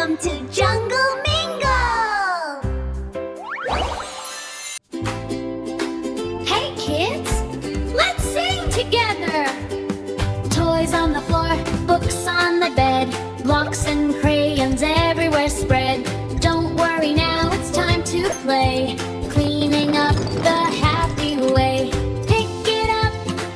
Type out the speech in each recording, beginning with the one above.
Welcome to JungleMingle! Hey kids, let's sing together! Toys on the floor, books on the bed, blocks and crayons everywhere spread. Don't worry now, it's time to play, cleaning up the happy way. Pick it up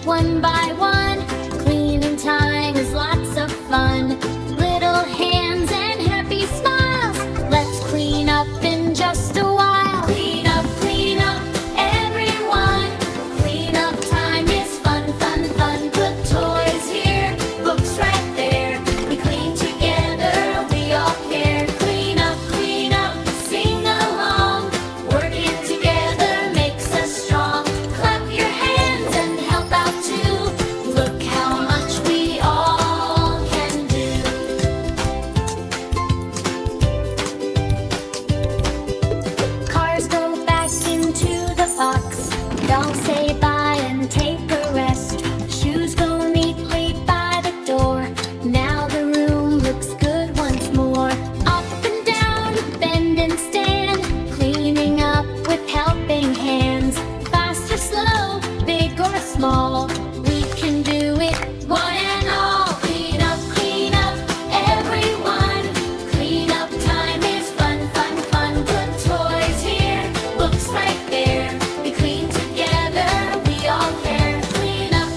one by one, cleaning time is lots of fun. Little hands and happy smiles, let's clean up in just a while. Clean up, everyone. Clean up time is fun, fun, fun. Put toys here, books right there. We clean together, we all care. Clean up, sing along. Working together makes us strong. Clap your hands and help out too. Look how much we all can do. Cars go back into the box. Dolls say bye and take a rest. Shoes go neatly by the door. Now the room looks good once more. Up and down, bend and stand, cleaning up with helping hands. Fast or slow, big or small, we can do it one and all. Clean up, everyone. Clean up time is fun, fun, fun. Put toys here, books right there. We clean together, we all care. Clean up,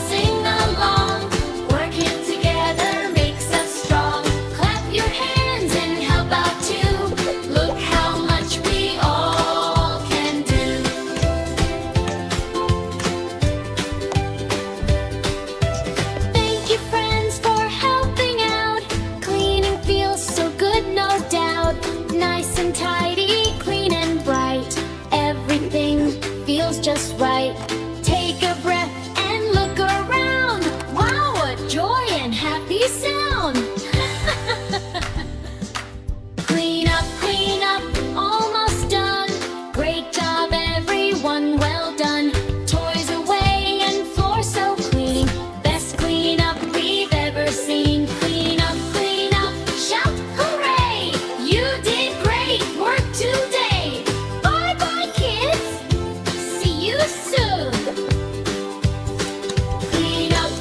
sing along. Working together makes us strong. Clap your hands and help out too. Look how much we all can do. Thank you, friends, for helping out. Cleaning feels so good, no doubt. Nice and tidy, clean and bright. Everything feels just right. Take a breath and look around. Wow, what joy and happy sound! Clean up, almost done. Great job, everyone, well done. Toys away and floor so clean. Best cleanup we've ever seen. Clean up, shout hooray! You did great work today. Bye bye kids, see you soon. Clean up,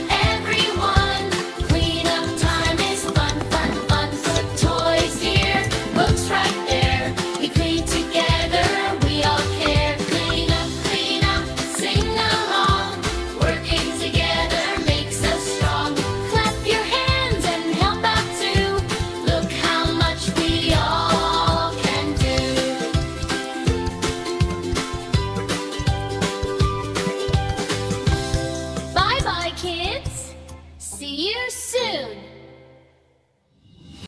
everyone. Clean up time is fun, fun, fun. Put toys here, books right there. We clean together, we all care. Clean up, sing along. Working together makes us strong. Clap your hands and help out too. Look how much we all can do. Bye bye kids, see you soon.